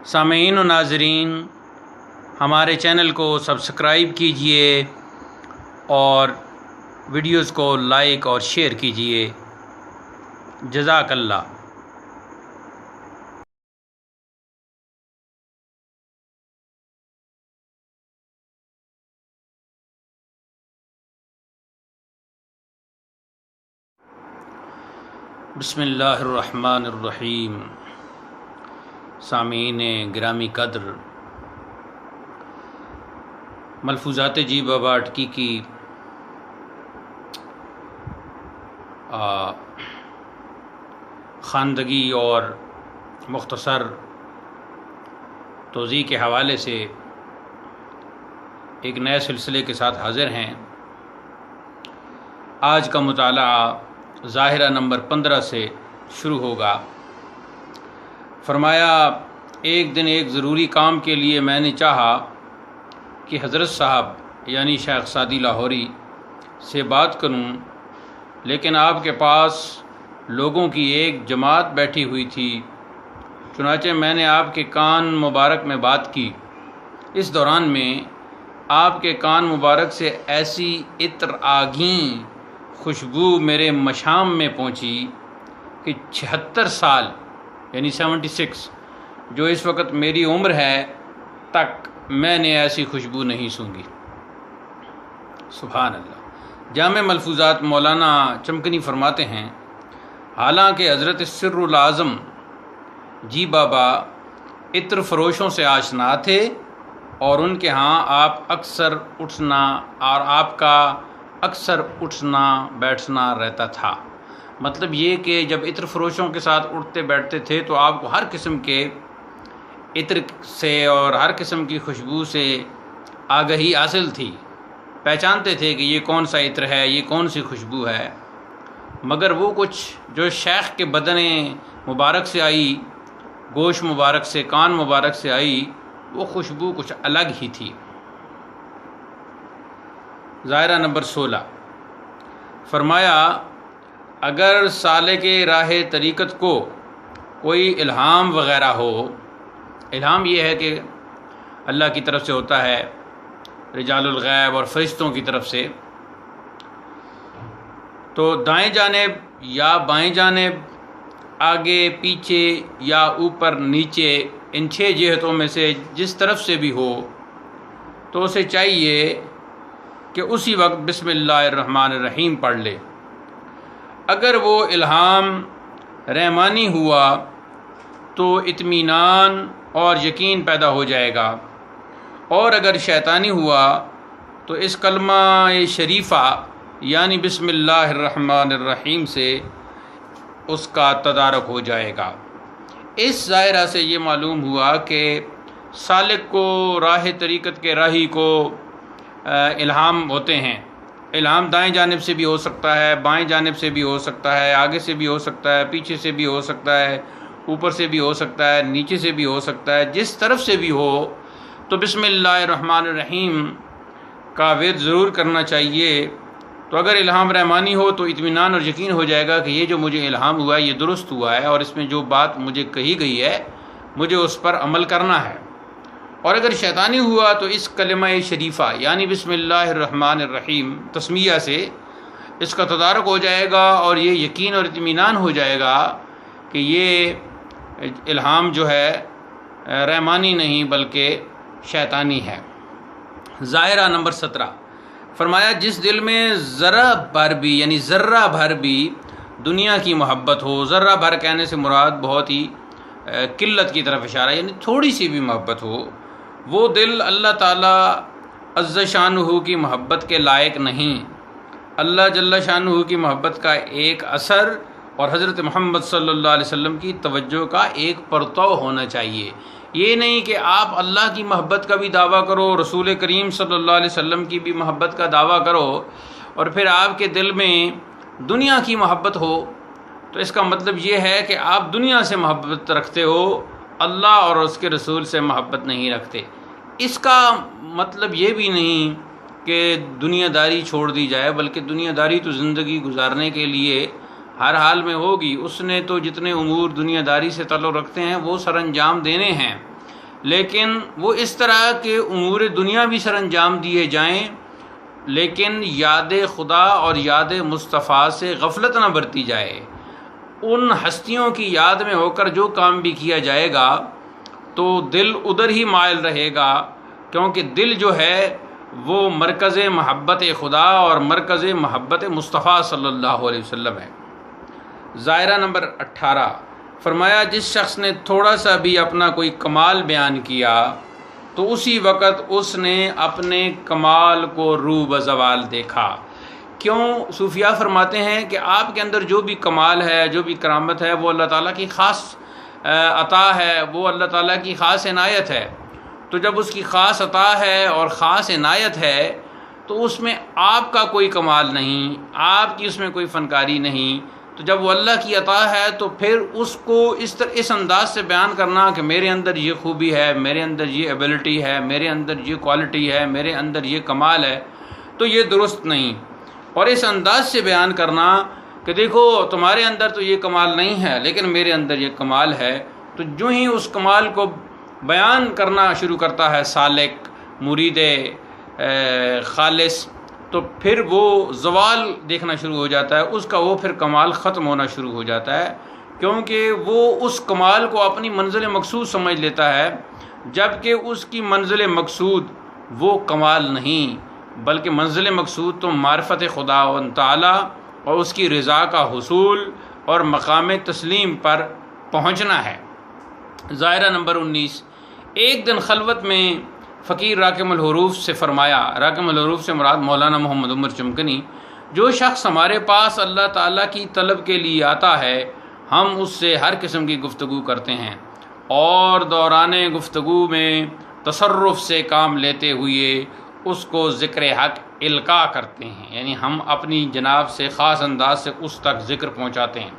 سامعین و ناظرین، ہمارے چینل کو سبسکرائب کیجئے اور ویڈیوز کو لائک اور شیئر کیجئے۔ جزاک اللہ۔ بسم اللہ الرحمن الرحیم۔ سامعین گرامی قدر، ملفوظات جی بابا اٹکی کی خواندگی اور مختصر توضیح کے حوالے سے ایک نئے سلسلے کے ساتھ حاضر ہیں۔ آج کا مطالعہ ظاہرہ نمبر 15 سے شروع ہوگا۔ فرمایا، ایک دن ایک ضروری کام کے لیے میں نے چاہا کہ حضرت صاحب یعنی شیخ سعدی لاہوری سے بات کروں، لیکن آپ کے پاس لوگوں کی ایک جماعت بیٹھی ہوئی تھی۔ چنانچہ میں نے آپ کے کان مبارک میں بات کی۔ اس دوران میں آپ کے کان مبارک سے ایسی عطر آگیں خوشبو میرے مشام میں پہنچی کہ 76 سال یعنی 76 جو اس وقت میری عمر ہے تک میں نے ایسی خوشبو نہیں سونگھی۔ سبحان اللہ۔ جامع ملفوظات مولانا چمکنی فرماتے ہیں، حالانکہ حضرت سر العظم جی بابا عطر فروشوں سے آشنا تھے اور ان کے ہاں آپ کا اکثر اٹھنا بیٹھنا رہتا تھا۔ مطلب یہ کہ جب عطر فروشوں کے ساتھ اٹھتے بیٹھتے تھے تو آپ کو ہر قسم کے عطر سے اور ہر قسم کی خوشبو سے آگہی حاصل تھی، پہچانتے تھے کہ یہ کون سا عطر ہے، یہ کون سی خوشبو ہے۔ مگر وہ کچھ جو شیخ کے بدن مبارک سے آئی، گوشت مبارک سے، کان مبارک سے آئی، وہ خوشبو کچھ الگ ہی تھی۔ ظاہرہ نمبر 16۔ فرمایا، اگر سالک راہ طریقت کو کوئی الہام وغیرہ ہو، الہام یہ ہے کہ اللہ کی طرف سے ہوتا ہے، رجال الغیب اور فرشتوں کی طرف سے، تو دائیں جانب یا بائیں جانب، آگے پیچھے یا اوپر نیچے، ان 6 جہتوں میں سے جس طرف سے بھی ہو، تو اسے چاہیے کہ اسی وقت بسم اللہ الرحمن الرحیم پڑھ لے۔ اگر وہ الہام رحمانی ہوا تو اطمینان اور یقین پیدا ہو جائے گا، اور اگر شیطانی ہوا تو اس کلمہ شریفہ یعنی بسم اللہ الرحمن الرحیم سے اس کا تدارک ہو جائے گا۔ اس ظاہرہ سے یہ معلوم ہوا کہ سالک کو، راہ طریقت کے راہی کو الہام ہوتے ہیں۔ الہام دائیں جانب سے بھی ہو سکتا ہے، بائیں جانب سے بھی ہو سکتا ہے، آگے سے بھی ہو سکتا ہے، پیچھے سے بھی ہو سکتا ہے، اوپر سے بھی ہو سکتا ہے، نیچے سے بھی ہو سکتا ہے، جس طرف سے بھی ہو تو بسم اللہ الرحمن الرحیم کا ورد ضرور کرنا چاہیے۔ تو اگر الہام رحمانی ہو تو اطمینان اور یقین ہو جائے گا کہ یہ جو مجھے الہام ہوا ہے یہ درست ہوا ہے، اور اس میں جو بات مجھے کہی گئی ہے مجھے اس پر عمل کرنا ہے۔ اور اگر شیطانی ہوا تو اس کلمہ شریفہ یعنی بسم اللہ الرحمن الرحیم تسمیہ سے اس کا تدارک ہو جائے گا، اور یہ یقین اور اطمینان ہو جائے گا کہ یہ الہام جو ہے رحمانی نہیں بلکہ شیطانی ہے۔ ظاہرہ نمبر 17۔ فرمایا، جس دل میں ذرہ بھر بھی یعنی ذرہ بھر بھی دنیا کی محبت ہو، ذرہ بھر کہنے سے مراد بہت ہی قلت کی طرف اشارہ، یعنی تھوڑی سی بھی محبت ہو، وہ دل اللہ تعالیٰ عز شانہ کی محبت کے لائق نہیں۔ اللہ جل شانہ کی محبت کا ایک اثر اور حضرت محمد صلی اللہ علیہ وسلم کی توجہ کا ایک پرتو ہونا چاہیے۔ یہ نہیں کہ آپ اللہ کی محبت کا بھی دعویٰ کرو، رسول کریم صلی اللہ علیہ وسلم کی بھی محبت کا دعویٰ کرو، اور پھر آپ کے دل میں دنیا کی محبت ہو، تو اس کا مطلب یہ ہے کہ آپ دنیا سے محبت رکھتے ہو، اللہ اور اس کے رسول سے محبت نہیں رکھتے۔ اس کا مطلب یہ بھی نہیں کہ دنیا داری چھوڑ دی جائے، بلکہ دنیا داری تو زندگی گزارنے کے لیے ہر حال میں ہوگی۔ اس نے تو جتنے امور دنیا داری سے تعلق رکھتے ہیں وہ سر انجام دینے ہیں، لیکن وہ اس طرح کے امور دنیا بھی سر انجام دیے جائیں، لیکن یاد خدا اور یاد مصطفیٰ سے غفلت نہ برتی جائے۔ ان ہستیوں کی یاد میں ہو کر جو کام بھی کیا جائے گا تو دل ادھر ہی مائل رہے گا، کیونکہ دل جو ہے وہ مرکز محبت خدا اور مرکز محبت مصطفیٰ صلی اللہ علیہ وسلم ہے۔ ظاہرہ نمبر 18 فرمایا جس شخص نے تھوڑا سا بھی اپنا کوئی کمال بیان کیا تو اسی وقت اس نے اپنے کمال کو رو بزوال دیکھا۔ کیوں؟ صوفیاء فرماتے ہیں کہ آپ کے اندر جو بھی کمال ہے، جو بھی کرامت ہے، وہ اللہ تعالیٰ کی خاص عطا ہے، وہ اللہ تعالیٰ کی خاص عنایت ہے۔ تو جب اس کی خاص عطا ہے اور خاص عنایت ہے تو اس میں آپ کا کوئی کمال نہیں، آپ کی اس میں کوئی فنکاری نہیں۔ تو جب وہ اللہ کی عطا ہے تو پھر اس کو اس انداز سے بیان کرنا کہ میرے اندر یہ خوبی ہے، میرے اندر یہ ایبلٹی ہے، میرے اندر یہ کوالٹی ہے، میرے اندر یہ کمال ہے، تو یہ درست نہیں۔ اور اس انداز سے بیان کرنا کہ دیکھو تمہارے اندر تو یہ کمال نہیں ہے لیکن میرے اندر یہ کمال ہے، تو جو ہی اس کمال کو بیان کرنا شروع کرتا ہے سالک، مرید خالص، تو پھر وہ زوال دیکھنا شروع ہو جاتا ہے، اس کا وہ پھر کمال ختم ہونا شروع ہو جاتا ہے، کیونکہ وہ اس کمال کو اپنی منزل مقصود سمجھ لیتا ہے، جبکہ اس کی منزل مقصود وہ کمال نہیں، بلکہ منزل مقصود تو معرفت خدا و تعالیٰ اور اس کی رضا کا حصول اور مقام تسلیم پر پہنچنا ہے۔ ظاہرہ نمبر 19 ایک دن خلوت میں فقیر راکم الحروف سے فرمایا، راکم الحروف سے مراد مولانا محمد عمر چمکنی، جو شخص ہمارے پاس اللہ تعالیٰ کی طلب کے لیے آتا ہے ہم اس سے ہر قسم کی گفتگو کرتے ہیں اور دوران گفتگو میں تصرف سے کام لیتے ہوئے اس کو ذکر حق القاء کرتے ہیں، یعنی ہم اپنی جناب سے خاص انداز سے اس تک ذکر پہنچاتے ہیں۔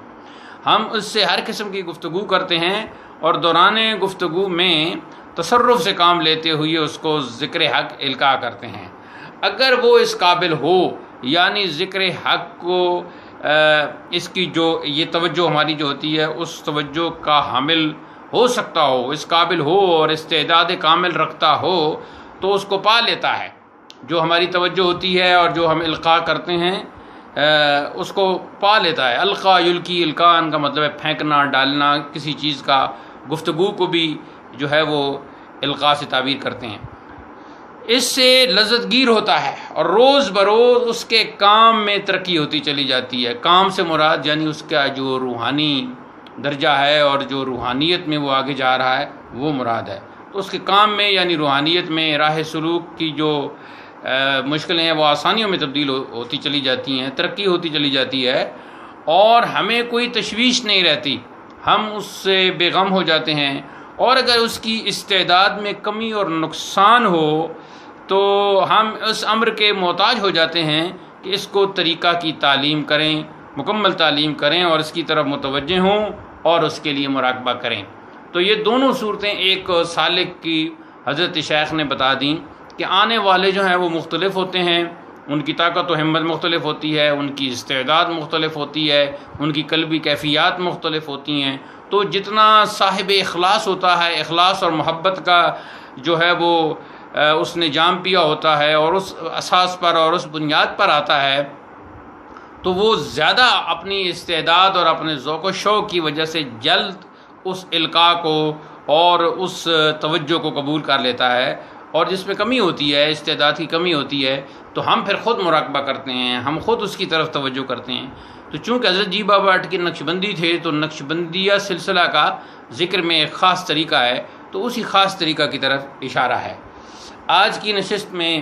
ہم اس سے ہر قسم کی گفتگو کرتے ہیں اور دوران گفتگو میں تصرف سے کام لیتے ہوئے اس کو ذکر حق القاء کرتے ہیں۔ اگر وہ اس قابل ہو، یعنی ذکر حق کو اس کی جو یہ توجہ ہماری جو ہوتی ہے اس توجہ کا حامل ہو سکتا ہو، اس قابل ہو اور استعداد کامل رکھتا ہو تو اس کو پا لیتا ہے۔ جو ہماری توجہ ہوتی ہے اور جو ہم القاء کرتے ہیں اس کو پا لیتا ہے۔ القاء یلقی، القان کا مطلب ہے پھینکنا، ڈالنا کسی چیز کا، گفتگو کو بھی جو ہے وہ القاء سے تعبیر کرتے ہیں۔ اس سے لذت گیر ہوتا ہے اور روز بروز اس کے کام میں ترقی ہوتی چلی جاتی ہے۔ کام سے مراد یعنی اس کا جو روحانی درجہ ہے اور جو روحانیت میں وہ آگے جا رہا ہے وہ مراد ہے۔ تو اس کے کام میں یعنی روحانیت میں راہ سلوک کی جو مشکلیں ہیں وہ آسانیوں میں تبدیل ہوتی چلی جاتی ہیں، ترقی ہوتی چلی جاتی ہے اور ہمیں کوئی تشویش نہیں رہتی، ہم اس سے بے غم ہو جاتے ہیں۔ اور اگر اس کی استعداد میں کمی اور نقصان ہو تو ہم اس امر کے محتاج ہو جاتے ہیں کہ اس کو طریقہ کی تعلیم کریں، مکمل تعلیم کریں اور اس کی طرف متوجہ ہوں اور اس کے لیے مراقبہ کریں۔ تو یہ دونوں صورتیں ایک سالک کی حضرت شیخ نے بتا دیں کہ آنے والے جو ہیں وہ مختلف ہوتے ہیں، ان کی طاقت و ہمت مختلف ہوتی ہے، ان کی استعداد مختلف ہوتی ہے، ان کی قلبی کیفیات مختلف ہوتی ہیں۔ تو جتنا صاحب اخلاص ہوتا ہے، اخلاص اور محبت کا جو ہے وہ اس نے جام پیا ہوتا ہے اور اس اساس پر اور اس بنیاد پر آتا ہے تو وہ زیادہ اپنی استعداد اور اپنے ذوق و شوق کی وجہ سے جلد اس القاء کو اور اس توجہ کو قبول کر لیتا ہے، اور جس میں کمی ہوتی ہے، استعداد کی کمی ہوتی ہے، تو ہم پھر خود مراقبہ کرتے ہیں، ہم خود اس کی طرف توجہ کرتے ہیں۔ تو چونکہ حضرت جی بابا اٹکی نقشبندی تھے تو نقشبندیہ سلسلہ کا ذکر میں ایک خاص طریقہ ہے، تو اسی خاص طریقہ کی طرف اشارہ ہے۔ آج کی نشست میں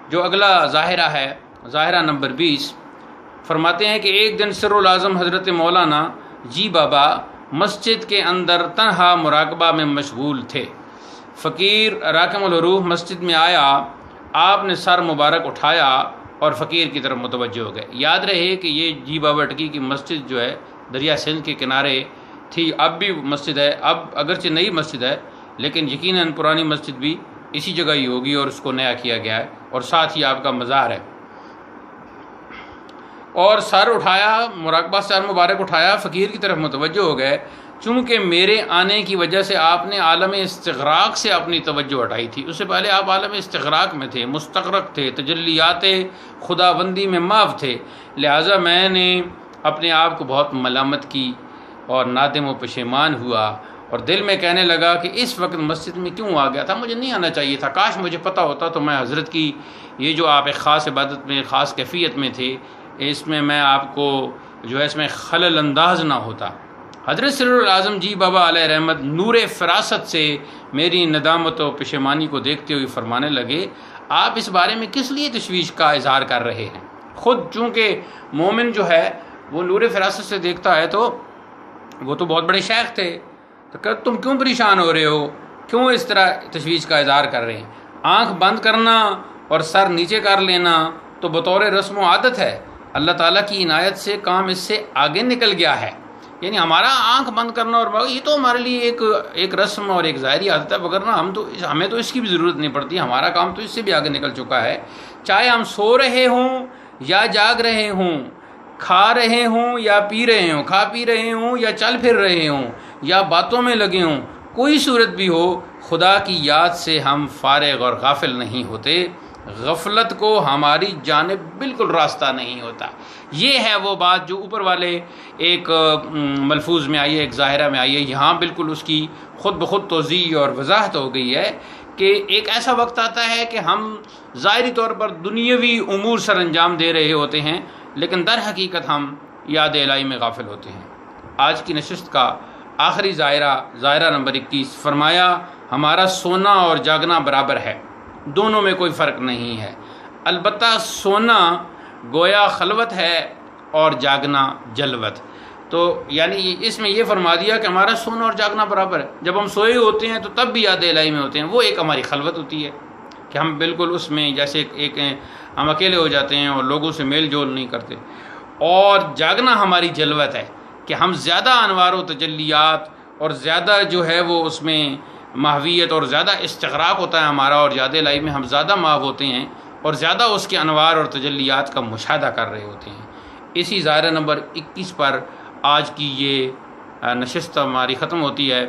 جو اگلا ظاہرہ ہے، ظاہرہ نمبر 20، فرماتے ہیں کہ ایک دن سر العظم حضرت مولانا جی بابا مسجد کے اندر تنہا مراقبہ میں مشغول تھے۔ فقیر راکم الحروف مسجد میں آیا، آپ نے سر مبارک اٹھایا اور فقیر کی طرف متوجہ ہو گئے۔ یاد رہے کہ یہ جی بابا اٹکی کی مسجد جو ہے دریا سندھ کے کنارے تھی، اب بھی مسجد ہے، اب اگرچہ نئی مسجد ہے لیکن یقیناً پرانی مسجد بھی اسی جگہ ہی ہوگی اور اس کو نیا کیا گیا ہے، اور ساتھ ہی آپ کا مزار ہے۔ اور سر اٹھایا، مراقبہ سر مبارک اٹھایا، فقیر کی طرف متوجہ ہو گئے چونکہ میرے آنے کی وجہ سے آپ نے عالم استغراق سے اپنی توجہ ہٹائی تھی. اس سے پہلے آپ عالم استغراق میں تھے، مستغرق تھے، تجلیات خدا بندی میں محو تھے. لہٰذا میں نے اپنے آپ کو بہت ملامت کی اور نادم و پشیمان ہوا، اور دل میں کہنے لگا کہ اس وقت مسجد میں کیوں آ گیا تھا، مجھے نہیں آنا چاہیے تھا. کاش مجھے پتہ ہوتا تو میں حضرت کی یہ جو آپ ایک خاص عبادت میں، خاص کیفیت میں تھے، اس میں آپ کو جو ہے اس میں خلل انداز نہ ہوتا. حضرت سر الاعظم جی بابا علیہ رحمت نور فراست سے میری ندامت و پشیمانی کو دیکھتے ہوئے فرمانے لگے، آپ اس بارے میں کس لیے تشویش کا اظہار کر رہے ہیں؟ خود چونکہ مومن جو ہے وہ نور فراست سے دیکھتا ہے، تو وہ تو بہت بڑے شیخ تھے، تو کہ تم کیوں پریشان ہو رہے ہو، کیوں اس طرح تشویش کا اظہار کر رہے ہیں؟ آنکھ بند کرنا اور سر نیچے کر لینا تو بطور رسم و عادت ہے. اللہ تعالیٰ کی عنایت سے کام اس سے آگے نکل گیا ہے. یعنی ہمارا آنکھ بند کرنا اور یہ تو ہمارے لیے ایک رسم اور ایک ظاہری عادت ہے، وگرنہ ہمیں تو اس کی بھی ضرورت نہیں پڑتی. ہمارا کام تو اس سے بھی آگے نکل چکا ہے. چاہے ہم سو رہے ہوں یا جاگ رہے ہوں، کھا رہے ہوں یا پی رہے ہوں، کھا پی رہے ہوں یا چل پھر رہے ہوں یا باتوں میں لگے ہوں، کوئی صورت بھی ہو، خدا کی یاد سے ہم فارغ اور غافل نہیں ہوتے. غفلت کو ہماری جانب بالکل راستہ نہیں ہوتا. یہ ہے وہ بات جو اوپر والے ایک ملفوظ میں آئی ہے، ایک ظاہرہ میں آئی ہے. یہاں بالکل اس کی خود بخود توضیح اور وضاحت ہو گئی ہے کہ ایک ایسا وقت آتا ہے کہ ہم ظاہری طور پر دنیاوی امور سر انجام دے رہے ہوتے ہیں، لیکن در حقیقت ہم یاد الہی میں غافل ہوتے ہیں. آج کی نشست کا آخری ظاہرہ نمبر 21 فرمایا، ہمارا سونا اور جاگنا برابر ہے، دونوں میں کوئی فرق نہیں ہے. البتہ سونا گویا خلوت ہے اور جاگنا جلوت. تو یعنی اس میں یہ فرما دیا کہ ہمارا سونا اور جاگنا برابر ہے. جب ہم سوئے ہوتے ہیں تو تب بھی یاد الہی میں ہوتے ہیں، وہ ایک ہماری خلوت ہوتی ہے کہ ہم بالکل اس میں جیسے ایک ہم اکیلے ہو جاتے ہیں اور لوگوں سے میل جول نہیں کرتے. اور جاگنا ہماری جلوت ہے کہ ہم زیادہ انوار و تجلیات اور زیادہ جو ہے وہ اس میں محویت اور زیادہ استغراق ہوتا ہے ہمارا، اور یاد الہی میں ہم زیادہ محو ہوتے ہیں اور زیادہ اس کے انوار اور تجلیات کا مشاہدہ کر رہے ہوتے ہیں. اسی ظاہرہ نمبر 21 پر آج کی یہ نشست ہماری ختم ہوتی ہے.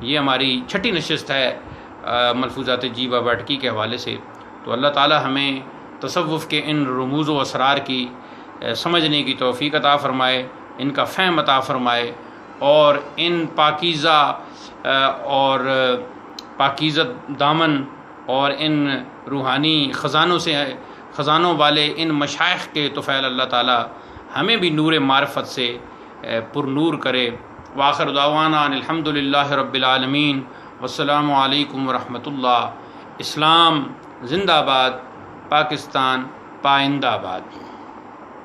یہ ہماری چھٹی نشست ہے ملفوظات جی بابا اٹکی کے حوالے سے. تو اللہ تعالی ہمیں تصوف کے ان رموز و اسرار کی سمجھنے کی توفیق عطا فرمائے، ان کا فہم عطا فرمائے، اور ان پاکیزہ اور پاکیزہ دامن اور ان روحانی خزانوں والے ان مشائخ کے طفیل اللہ تعالی ہمیں بھی نور معرفت سے پر نور کرے. وآخر دعوانا ان الحمدللہ رب العالمین، والسلام علیکم ورحمۃ اللہ. اسلام زندہ باد، پاکستان پائندہ باد.